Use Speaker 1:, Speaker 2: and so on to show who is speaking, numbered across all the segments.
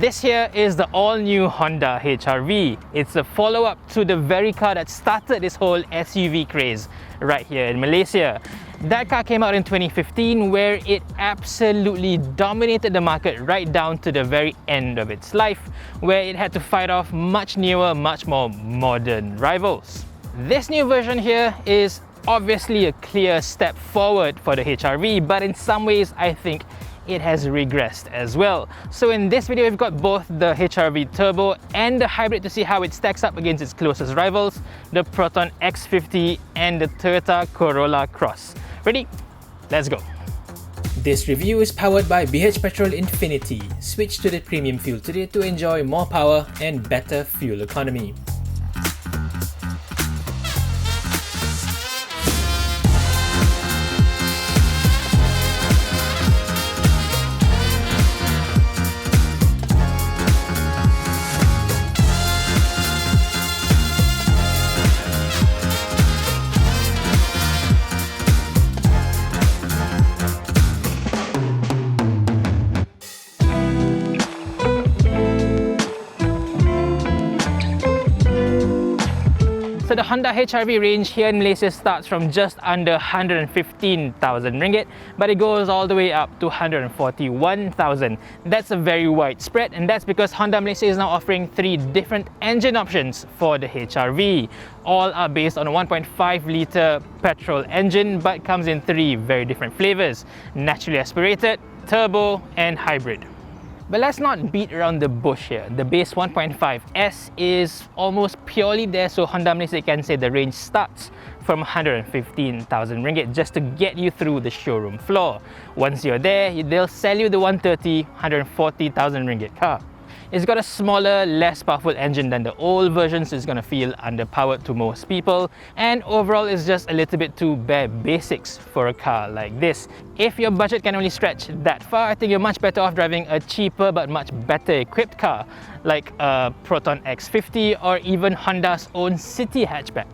Speaker 1: This here is the all-new Honda HR-V. It's a follow-up to the very car that started this whole SUV craze right here in Malaysia. That car came out in 2015, where it absolutely dominated the market right down to the very end of its life, where it had to fight off much newer, much more modern rivals. This new version here is obviously a clear step forward for the HR-V, but in some ways I think it has regressed as well. So in this video we've got both the HR-V Turbo and the Hybrid to see how it stacks up against its closest rivals, the Proton X50 and the Toyota Corolla Cross. Ready? Let's go! This review is powered by BH Petrol Infinity. Switch to the premium fuel today to enjoy more power and better fuel economy. So the Honda HR-V range here in Malaysia starts from just under 115,000 ringgit, but it goes all the way up to 141,000. That's a very wide spread, and that's because Honda Malaysia is now offering 3 different engine options for the HR-V. All are based on a 1.5 litre petrol engine, but comes in 3 very different flavours: naturally aspirated, turbo and hybrid. But let's not beat around the bush here. The base 1.5S is almost purely there so Honda Malaysia can say the range starts from 115,000 ringgit just to get you through the showroom floor. Once you're there, they'll sell you the 140,000 ringgit car. It's got a smaller, less powerful engine than the old version, so it's going to feel underpowered to most people, and overall it's just a little bit too bare basics for a car like this. If your budget can only stretch that far, I think you're much better off driving a cheaper but much better equipped car like a Proton X50 or even Honda's own City hatchback.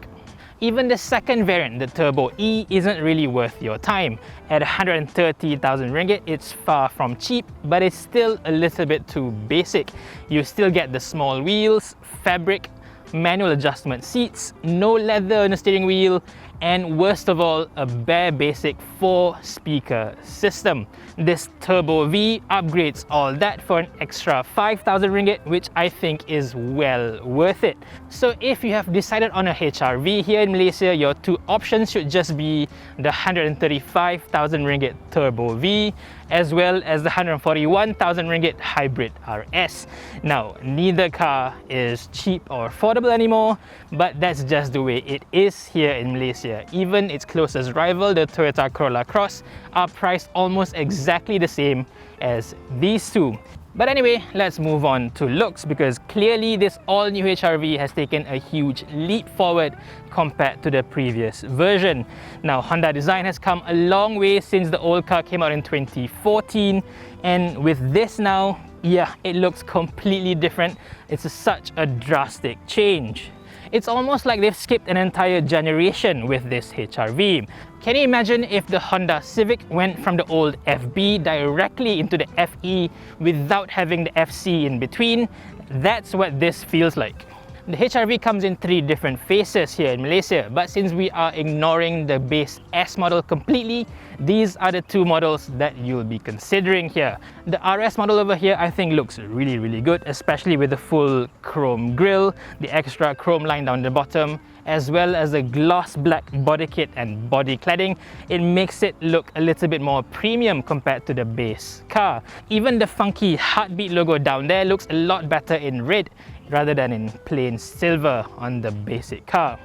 Speaker 1: Even the second variant, the Turbo E, isn't really worth your time. At 130,000 ringgit, it's far from cheap, but it's still a little bit too basic. You still get the small wheels, fabric, manual adjustment seats, no leather on the steering wheel, and worst of all, a bare basic 4-speaker system. This Turbo V upgrades all that for an extra 5,000 ringgit, which I think is well worth it. So if you have decided on a HR-V here in Malaysia, your 2 options should just be the 135,000 ringgit Turbo V as well as the 141,000 ringgit Hybrid RS. Now, neither car is cheap or affordable anymore, but that's just the way it is here in Malaysia. Even its closest rival, the Toyota Corolla Cross, are priced almost exactly the same as these two. But anyway, let's move on to looks, because clearly this all-new HR-V has taken a huge leap forward compared to the previous version. Now, Honda design has come a long way since the old car came out in 2014, and with this now, yeah, it looks completely different. It's such a drastic change. It's almost like they've skipped an entire generation with this HR-V. Can you imagine if the Honda Civic went from the old FB directly into the FE without having the FC in between? That's what this feels like. The HR-V comes in 3 different faces here in Malaysia, but since we are ignoring the base S model completely, these are the 2 models that you'll be considering here. The RS model over here I think looks really good, especially with the full chrome grille, the extra chrome line down the bottom, as well as the gloss black body kit and body cladding. It makes it look a little bit more premium compared to the base car. Even the funky Heartbeat logo down there looks a lot better in red rather than in plain silver on the basic car.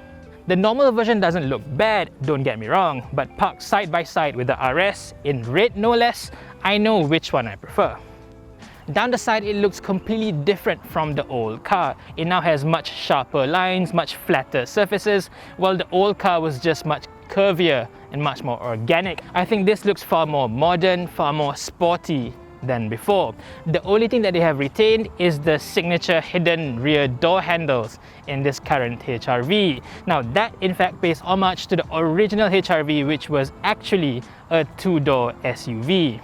Speaker 1: The normal version doesn't look bad, don't get me wrong, but parked side by side with the RS, in red no less, I know which one I prefer. Down the side, it looks completely different from the old car. It now has much sharper lines, much flatter surfaces, while the old car was just much curvier and much more organic. I think this looks far more modern, far more sporty than before. The only thing that they have retained is the signature hidden rear door handles in this current HR-V. Now that in fact pays homage to the original HR-V, which was actually a 2-door SUV.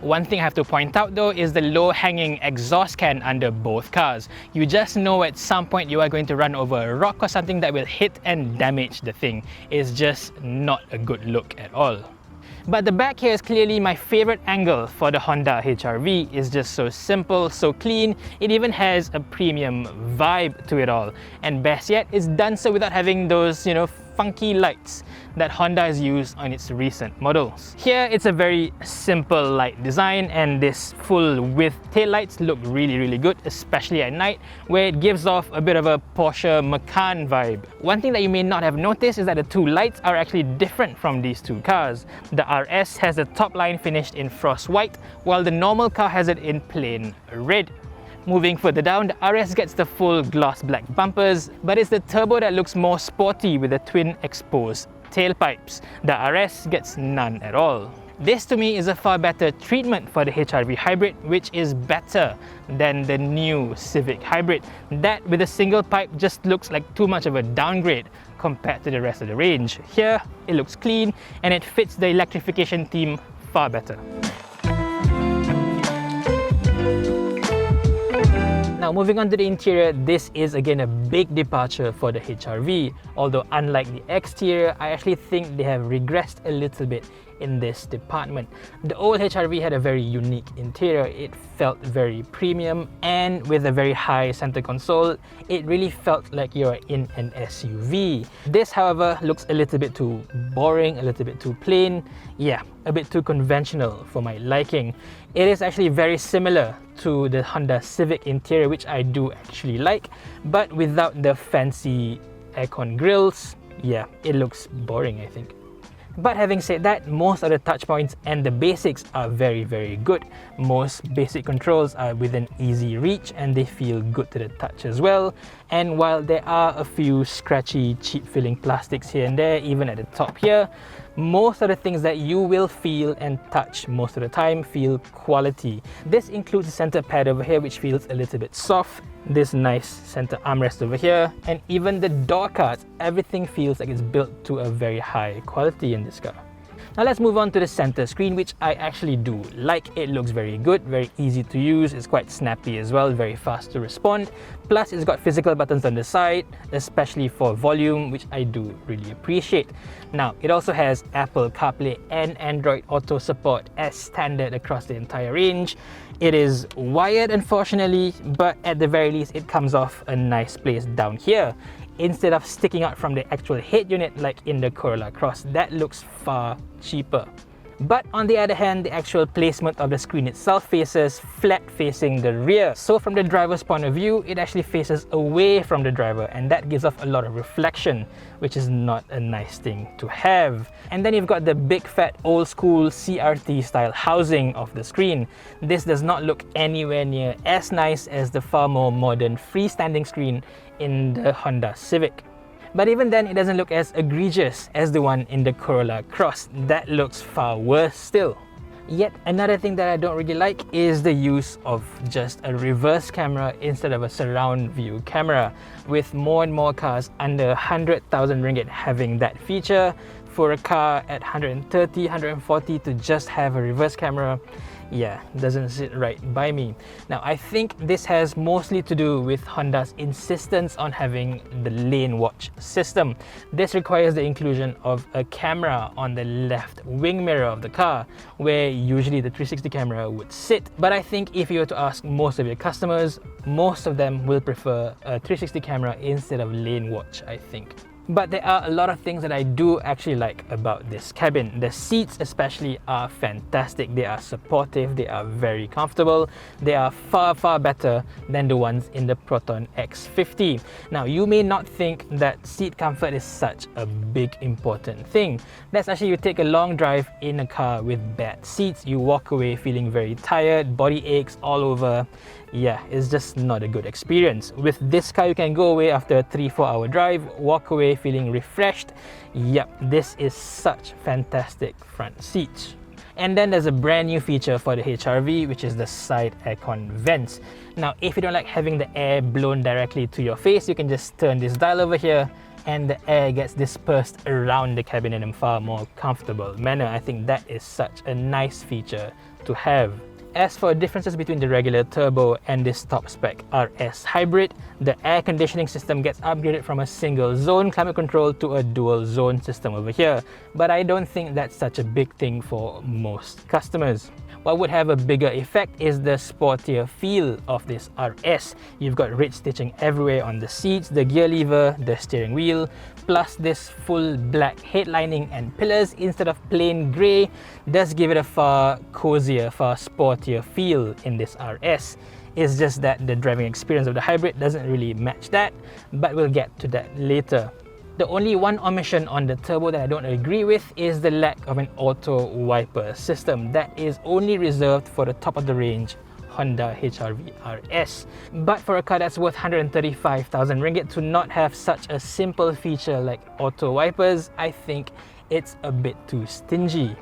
Speaker 1: One thing I have to point out though is the low-hanging exhaust can under both cars. You just know at some point you are going to run over a rock or something that will hit and damage the thing. It's just not a good look at all. But the back here is clearly my favorite angle for the Honda HR-V. It's just so simple, so clean. It even has a premium vibe to it all. And best yet, it's done so without having those, funky lights that Honda has used on its recent models. Here, it's a very simple light design, and this full width taillights look really good, especially at night, where it gives off a bit of a Porsche Macan vibe. One thing that you may not have noticed is that the two lights are actually different from these two cars. The RS has the top line finished in frost white, while the normal car has it in plain red. Moving further down, the RS gets the full gloss black bumpers, but it's the turbo that looks more sporty with the twin exposed tailpipes. The RS gets none at all. This to me is a far better treatment for the HR-V Hybrid, which is better than the new Civic Hybrid. That with a single pipe just looks like too much of a downgrade compared to the rest of the range. Here, it looks clean and it fits the electrification theme far better. Now moving on to the interior, this is again a big departure for the HR-V. Although unlike the exterior, I actually think they have regressed a little bit in this department. The old HR-V had a very unique interior. It felt very premium, and with a very high center console, it really felt like you're in an SUV. This, however, looks a little bit too boring, a little bit too plain. Yeah, a bit too conventional for my liking. It is actually very similar to the Honda Civic interior, which I do actually like, but without the fancy aircon grills. Yeah, it looks boring, I think. But having said that, most of the touch points and the basics are very good. Most basic controls are within easy reach and they feel good to the touch as well. And while there are a few scratchy, cheap feeling plastics here and there, even at the top here, most of the things that you will feel and touch most of the time feel quality. This includes the center pad over here, which feels a little bit soft, this nice center armrest over here, and even the door cards. Everything feels like it's built to a very high quality in this car. Now let's move on to the center screen, which I actually do like. It looks very good, very easy to use. It's quite snappy as well, very fast to respond. Plus, it's got physical buttons on the side, especially for volume, which I do really appreciate. Now, it also has Apple CarPlay and Android Auto support as standard across the entire range. It is wired, unfortunately, but at the very least, it comes off a nice place down here, instead of sticking out from the actual head unit like in the Corolla Cross. That looks far cheaper. But on the other hand, the actual placement of the screen itself faces flat facing the rear. So from the driver's point of view, it actually faces away from the driver, and that gives off a lot of reflection, which is not a nice thing to have. And then you've got the big fat old school CRT style housing of the screen. This does not look anywhere near as nice as the far more modern freestanding screen in the Honda Civic. But even then, it doesn't look as egregious as the one in the Corolla Cross. That looks far worse still. Yet another thing that I don't really like is the use of just a reverse camera instead of a surround view camera. With more and more cars under 100,000 ringgit having that feature, for a car at 130, 140 to just have a reverse camera, yeah, doesn't sit right by me. Now, I think this has mostly to do with Honda's insistence on having the lane watch system. This requires the inclusion of a camera on the left wing mirror of the car, where usually the 360 camera would sit. But I think if you were to ask most of your customers, most of them will prefer a 360 camera instead of lane watch, I think. But there are a lot of things that I do actually like about this cabin. The seats especially are fantastic. They are supportive, they are very comfortable. They are far better than the ones in the Proton X50. Now, you may not think that seat comfort is such a big important thing. That's actually, you take a long drive in a car with bad seats, you walk away feeling very tired, body aches all over. Yeah, it's just not a good experience. With this car, you can go away after a 3-4 hour drive, walk away feeling refreshed. Yep, this is such fantastic front seats. And then there's a brand new feature for the HR-V, which is the side aircon vents. Now, if you don't like having the air blown directly to your face, you can just turn this dial over here and the air gets dispersed around the cabin in a far more comfortable manner. I think that is such a nice feature to have. As for differences between the regular turbo and this top spec RS hybrid, the air conditioning system gets upgraded from a single zone climate control to a dual zone system over here, but I don't think that's such a big thing for most customers. What would have a bigger effect is the sportier feel of this RS. You've got rich stitching everywhere on the seats, the gear lever, the steering wheel, plus this full black headlining and pillars instead of plain grey does give it a far cozier, far sportier feel in this RS. It's just that the driving experience of the hybrid doesn't really match that, but we'll get to that later. The only one omission on the turbo that I don't agree with is the lack of an auto wiper system. That is only reserved for the top of the range Honda HR-V RS. But for a car that's worth 135,000 ringgit to not have such a simple feature like auto wipers, I think it's a bit too stingy.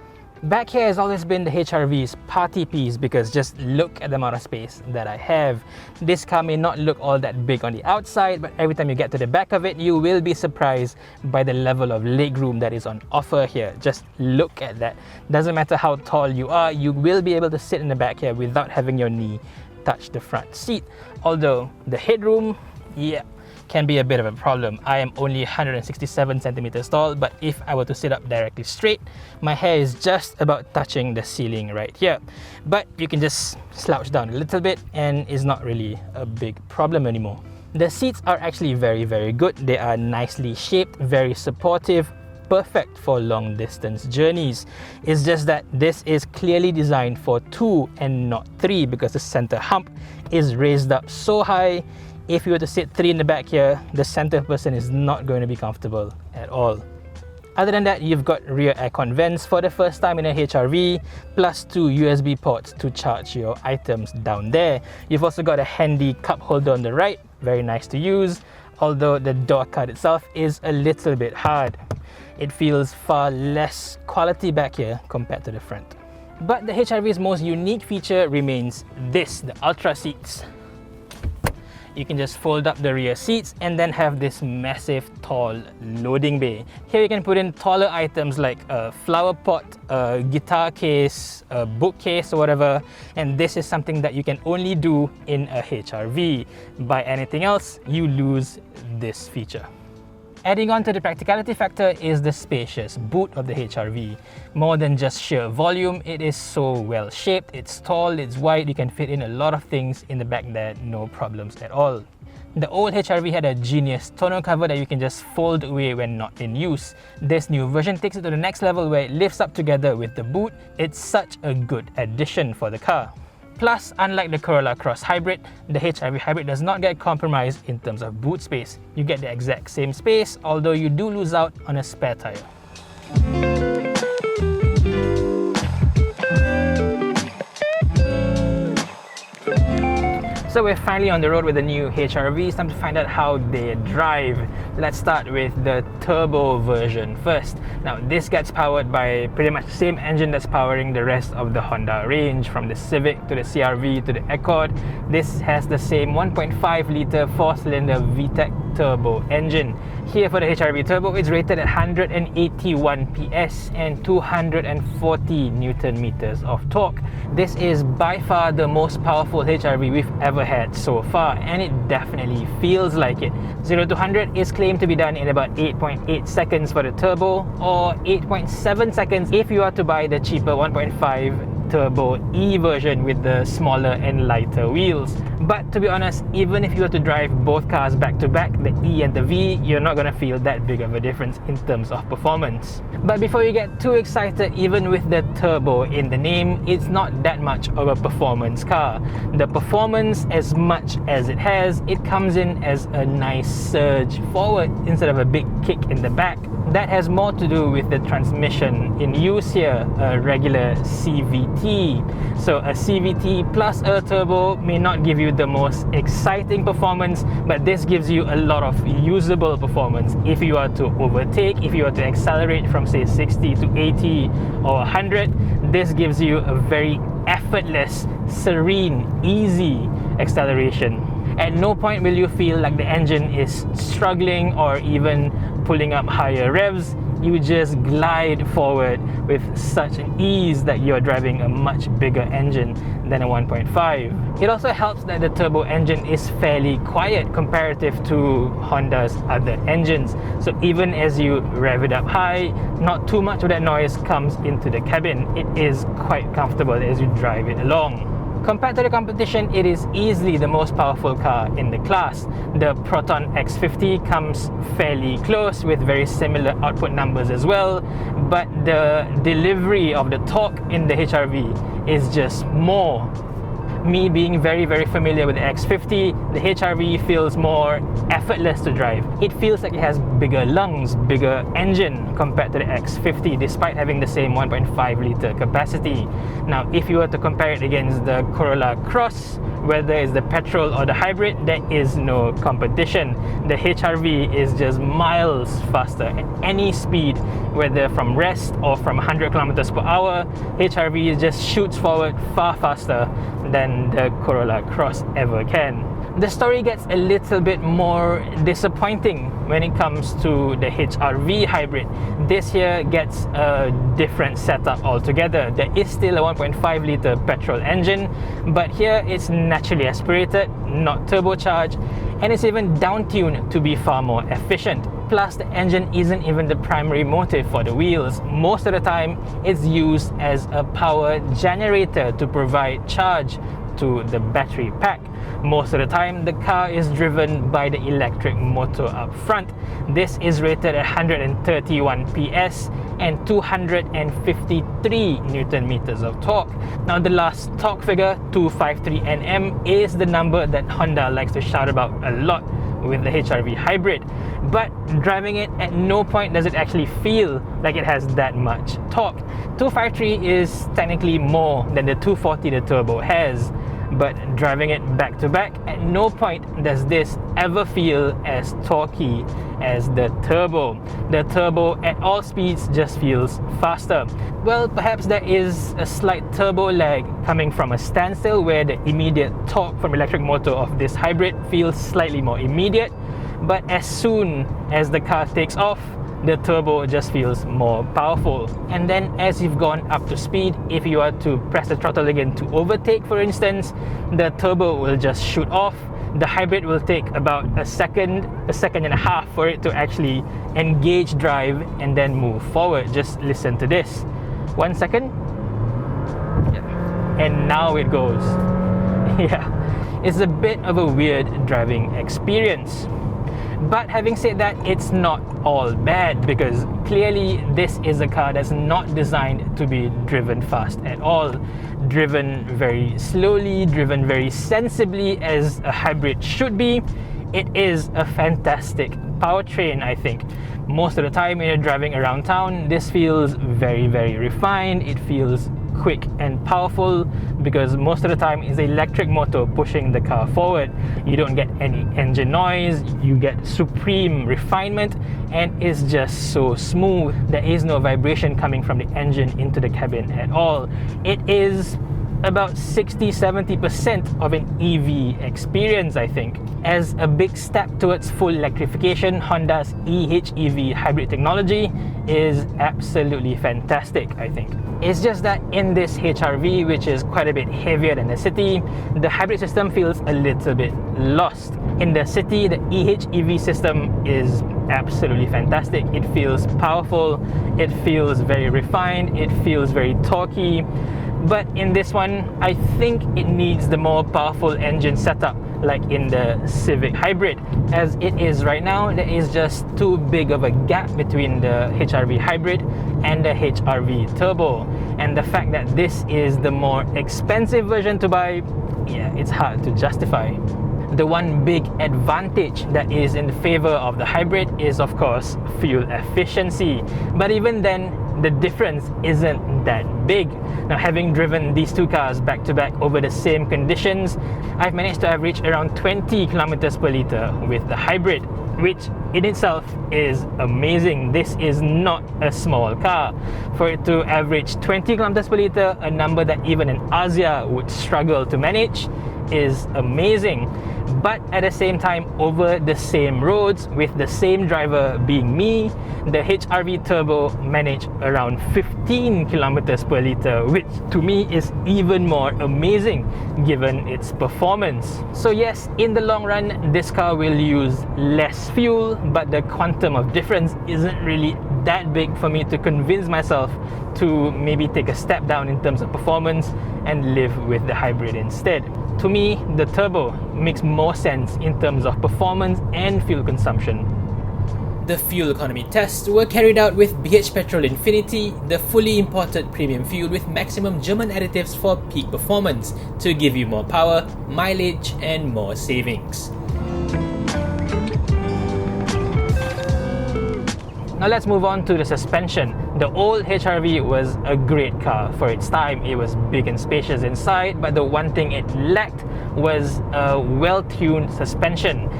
Speaker 1: Back here has always been the HR-V's party piece because just look at the amount of space that I have. This car may not look all that big on the outside, but every time you get to the back of it, you will be surprised by the level of legroom that is on offer here. Just look at that. Doesn't matter how tall you are, you will be able to sit in the back here without having your knee touch the front seat. Although the headroom, yeah, can be a bit of a problem. I am only 167 centimeters tall, but if I were to sit up directly straight, my hair is just about touching the ceiling right here. But you can just slouch down a little bit and it's not really a big problem anymore. The seats are actually very good. They are nicely shaped, very supportive, perfect for long distance journeys. It's just that this is clearly designed for 2 and not 3 because the center hump is raised up so high. If you were to sit 3 in the back here, the center person is not going to be comfortable at all. Other than that, you've got rear aircon vents for the first time in a HR-V, plus 2 USB ports to charge your items down there. You've also got a handy cup holder on the right, very nice to use, although the door card itself is a little bit hard. It feels far less quality back here compared to the front. But the HR-V's most unique feature remains this, the Ultra seats. You can just fold up the rear seats and then have this massive tall loading bay. Here you can put in taller items like a flower pot, a guitar case, a bookcase or whatever, and this is something that you can only do in a HR-V. By anything else, you lose this feature. Adding on to the practicality factor is the spacious boot of the HR-V. More than just sheer volume, it is so well shaped, it's tall, it's wide, you can fit in a lot of things in the back there, no problems at all. The old HR-V had a genius tonneau cover that you can just fold away when not in use. This new version takes it to the next level where it lifts up together with the boot. It's such a good addition for the car. Plus, unlike the Corolla Cross Hybrid, the HR-V Hybrid does not get compromised in terms of boot space. You get the exact same space, although you do lose out on a spare tire. So we're finally on the road with the new HR-V. It's time to find out how they drive. Let's start with the turbo version first. Now this gets powered by pretty much the same engine that's powering the rest of the Honda range, from the Civic to the CR-V to the Accord. This has the same 1.5 litre 4-cylinder VTEC turbo engine. Here for the HR-V Turbo, it's rated at 181 PS and 240 Newton meters of torque. This is by far the most powerful HR-V we've ever had so far, and it definitely feels like it. 0 to 100 is claimed to be done in about 8.8 seconds for the turbo, or 8.7 seconds if you are to buy the cheaper 1.5 Turbo E version with the smaller and lighter wheels. But to be honest, even if you were to drive both cars back to back, the E and the V, you're not going to feel that big of a difference in terms of performance. But before you get too excited, even with the turbo in the name, it's not that much of a performance car. The performance, as much as it has, it comes in as a nice surge forward instead of a big kick in the back. That has more to do with the transmission in use here, a regular CVT. So a CVT plus a turbo may not give you the most exciting performance, but this gives you a lot of usable performance. If you are to overtake, if you are to accelerate from say 60 to 80 or 100, this gives you a very effortless, serene, easy acceleration. At no point will you feel like the engine is struggling or even pulling up higher revs. you just glide forward with such an ease that you're driving a much bigger engine than a 1.5. It also helps that the turbo engine is fairly quiet comparative to Honda's other engines. So even as you rev it up high, not too much of that noise comes into the cabin. It is quite comfortable as you drive it along. Compared to the competition, it is easily the most powerful car in the class. The Proton X50 comes fairly close with very similar output numbers as well, but the delivery of the torque in the HRV is just more. Me being very familiar with the X50, the HRV feels more effortless to drive. It feels like it has bigger lungs, bigger engine compared to the X50 despite having the same 1.5 litre capacity. Now if you were to compare it against the Corolla Cross, whether it's the petrol or the hybrid, there is no competition. The HRV is just miles faster at any speed, whether from rest or from 100 kilometers per hour. HRV just shoots forward far faster than the Corolla Cross ever can. The story gets a little bit more disappointing when it comes to the HRV hybrid. This here gets a different setup altogether. There is still a 1.5 litre petrol engine, but here it's naturally aspirated, not turbocharged, and it's even down-tuned to be far more efficient. Plus, the engine isn't even the primary motive for the wheels. Most of the time, it's used as a power generator to provide charge to the battery pack. Most of the time, the car is driven by the electric motor up front. This is rated at 131 PS and 253 Newton meters of torque. Now the last torque figure, 253 Nm, is the number that Honda likes to shout about a lot with the HRV hybrid, but driving it, at no point does it actually feel like it has that much torque. 253 is technically more than the 240 the turbo has, but driving it back to back, at no point does this ever feel as torquey as the turbo. The turbo at all speeds just feels faster. Well, perhaps there is a slight turbo lag coming from a standstill where the immediate torque from electric motor of this hybrid feels slightly more immediate, but as soon as the car takes off, the turbo just feels more powerful. And then as you've gone up to speed, if you are to press the throttle again to overtake, for instance, the turbo will just shoot off. The hybrid will take about a second and a half for it to actually engage drive and then move forward. Just listen to this. 1 second. And now it goes. Yeah, it's a bit of a weird driving experience. But having said that, it's not all bad, because clearly this is a car that's not designed to be driven fast at all. Driven very slowly, driven very sensibly as a hybrid should be. It is a fantastic powertrain, I think. Most of the time when you're driving around town, this feels very refined. It feels quick and powerful because most of the time it's the electric motor pushing the car forward. You don't get any engine noise, you get supreme refinement, and it's just so smooth. There is no vibration coming from the engine into the cabin at all. It is about 60-70% of an EV experience, I think. As a big step towards full electrification, Honda's eHEV hybrid technology is absolutely fantastic, I think. It's just that in this HRV, which is quite a bit heavier than the City, the hybrid system feels a little bit lost. In the City, the eHEV system is absolutely fantastic. It feels powerful, it feels very refined, it feels very torquey. But in this one, I think it needs the more powerful engine setup like in the Civic Hybrid. As it is right now, there is just too big of a gap between the HRV Hybrid and the HRV Turbo. And the fact that this is the more expensive version to buy, yeah, it's hard to justify. The one big advantage that is in favor of the hybrid is, of course, fuel efficiency. But even then, the difference isn't that big. Now, having driven these two cars back to back over the same conditions, I've managed to average around 20 kilometers per litre with the hybrid, which in itself is amazing. This is not a small car. For it to average 20 kilometers per litre, a number that even an Asia would struggle to manage, is amazing. But at the same time, over the same roads with the same driver being me, the HRV Turbo managed around 15 kilometers per liter, which to me is even more amazing given its performance. So yes, in the long run, this car will use less fuel, but the quantum of difference isn't really that big for me to convince myself to maybe take a step down in terms of performance and live with the hybrid instead. To me, the turbo makes more sense in terms of performance and fuel consumption. The fuel economy tests were carried out with BH Petrol Infinity, the fully imported premium fuel with maximum German additives for peak performance to give you more power, mileage and more savings. Now let's move on to the suspension. The old HRV was a great car for its time. It was big and spacious inside, but the one thing it lacked was a well-tuned suspension.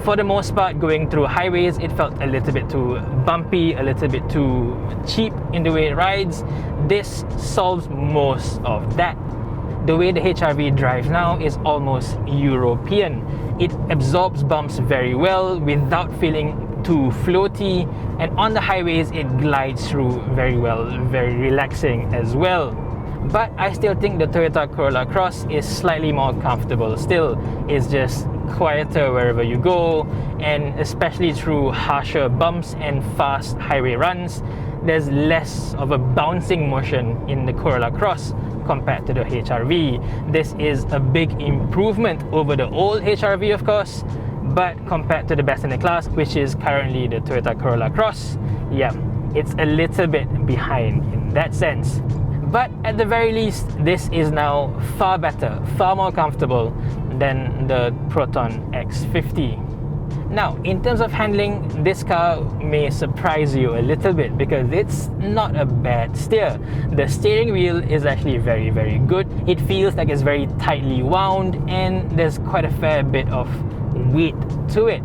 Speaker 1: For the most part, going through highways, it felt a little bit too bumpy, a little bit too cheap in the way it rides. This solves most of that. The way the HRV drives now is almost European. It absorbs bumps very well without feeling too floaty, and on the highways it glides through very well, very relaxing as well. But I still think the Toyota Corolla Cross is slightly more comfortable still. It's just quieter wherever you go, and especially through harsher bumps and fast highway runs, there's less of a bouncing motion in the Corolla Cross compared to the HRV. This is a big improvement over the old HRV, of course, but compared to the best in the class, which is currently the Toyota Corolla Cross, yeah, it's a little bit behind in that sense. But at the very least, this is now far better, far more comfortable than the Proton X50. Now, in terms of handling, this car may surprise you a little bit because it's not a bad steer. The steering wheel is actually very, very good. It feels like it's very tightly wound, and there's quite a fair bit of weight to it.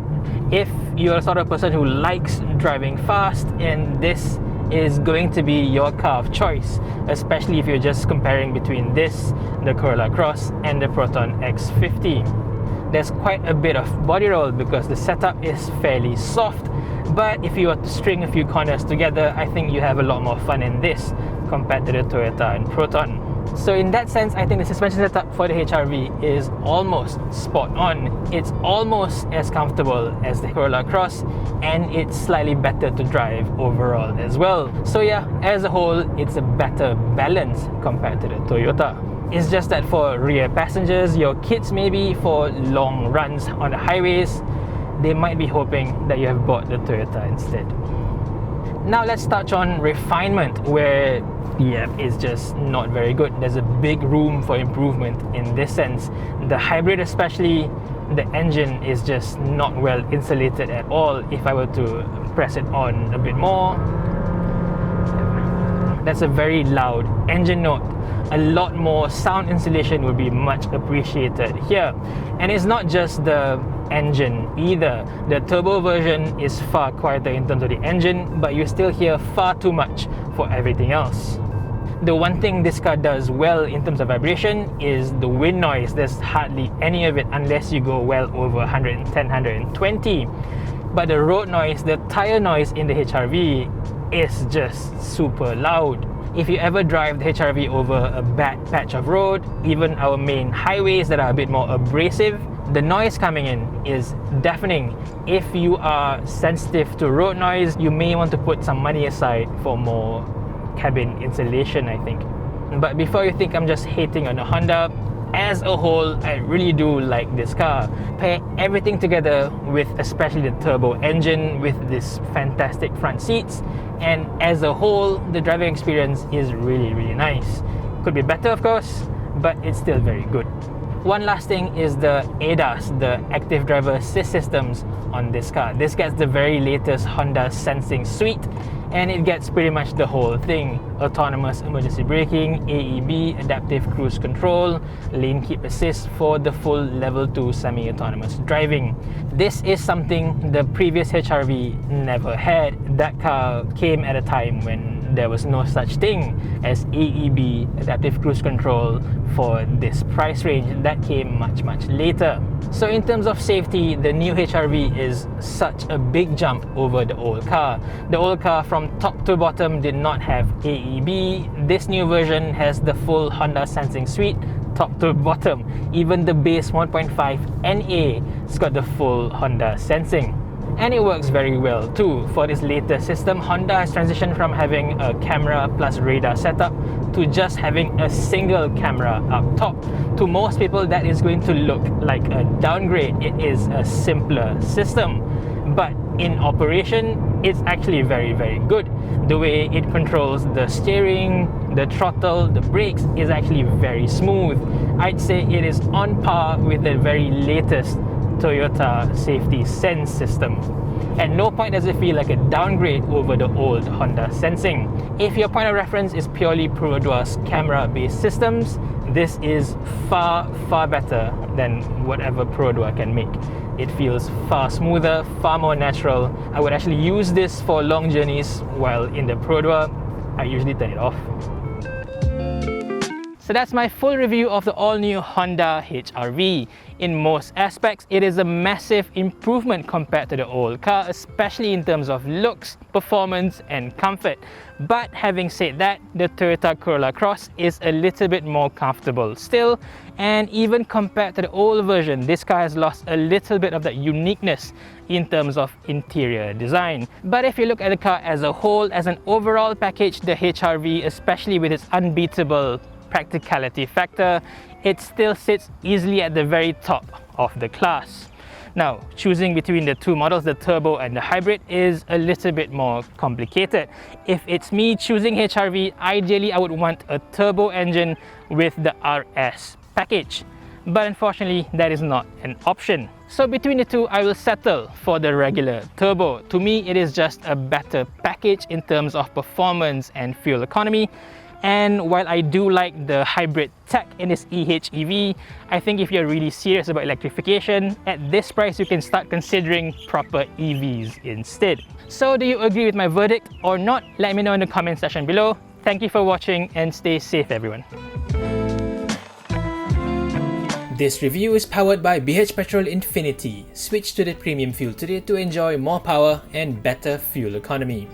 Speaker 1: If you're the sort of person who likes driving fast, and this is going to be your car of choice, especially if you're just comparing between this, the Corolla Cross, and the Proton X50. There's quite a bit of body roll because the setup is fairly soft, but if you were to string a few corners together, I think you have a lot more fun in this compared to the Toyota and Proton. So in that sense, I think the suspension setup for the HRV is almost spot on. It's almost as comfortable as the Corolla Cross, and it's slightly better to drive overall as well. So yeah, as a whole, it's a better balance compared to the Toyota. It's just that for rear passengers, your kids maybe, for long runs on the highways, they might be hoping that you have bought the Toyota instead. Now let's touch on Refinement, where it's just not very good. There's a big room for improvement in this sense. The hybrid especially, the engine is just not well insulated at all. If I were to press it on a bit more, that's a very loud engine note. A lot more sound insulation would be much appreciated here. And it's not just the engine either. The turbo version is far quieter in terms of the engine, but you still hear far too much for everything else. The one thing this car does well in terms of vibration is the wind noise. There's hardly any of it unless you go well over 110, 120. But the road noise, the tire noise in the HRV is just super loud. If you ever drive the HRV over a bad patch of road, even our main highways that are a bit more abrasive, the noise coming in is deafening. If you are sensitive to road noise, you may want to put some money aside for more cabin insulation, I think. But before you think I'm just hating on the Honda, as a whole, I really do like this car. Pair everything together with especially the turbo engine with this fantastic front seats, and as a whole, the driving experience is really, really nice. Could be better, of course, but it's still very good. One last thing is the ADAS, the Active Driver Assist systems on this car. This gets the very latest Honda Sensing suite, and it gets pretty much the whole thing. Autonomous emergency braking, AEB, adaptive cruise control, lane keep assist for the full level 2 semi-autonomous driving. This is something the previous HRV never had. That car came at a time when there was no such thing as AEB, Adaptive Cruise Control, for this price range. That came much later. So in terms of safety, the new HRV is such a big jump over the old car. The old car from top to bottom did not have AEB. This new version has the full Honda Sensing Suite, top to bottom. Even the base 1.5 NA's got the full Honda Sensing. And it works very well too. For this latest system, Honda has transitioned from having a camera plus radar setup to just having a single camera up top. To most people, that is going to look like a downgrade. It is a simpler system, but in operation, it's actually very good. The way it controls the steering, the throttle, the brakes is actually very smooth. I'd say it is on par with the very latest Toyota Safety Sense system. At no point does it feel like a downgrade over the old Honda Sensing. If your point of reference is purely Perodwa's camera-based systems, this is far better than whatever Perodwa can make. It feels far smoother, far more natural. I would actually use this for long journeys, while in the Perodwa, I usually turn it off. So that's my full review of the all-new Honda HR-V. In most aspects, it is a massive improvement compared to the old car, especially in terms of looks, performance and comfort. But having said that, the Toyota Corolla Cross is a little bit more comfortable still, and even compared to the old version, this car has lost a little bit of that uniqueness in terms of interior design. But if you look at the car as a whole, as an overall package, the HR-V, especially with its unbeatable practicality factor, it still sits easily at the very top of the class. Now, choosing between the two models, the turbo and the hybrid, is a little bit more complicated. If it's me choosing HR-V, ideally I would want a turbo engine with the RS package. But unfortunately, that is not an option. So between the two, I will settle for the regular turbo. To me, it is just a better package in terms of performance and fuel economy. And while I do like the hybrid tech in this EHEV, I think if you're really serious about electrification, at this price you can start considering proper EVs instead. So do you agree with my verdict or not? Let me know in the comment section below. Thank you for watching and stay safe, everyone. This review is powered by BH Petrol Infinity. Switch to the premium fuel today to enjoy more power and better fuel economy.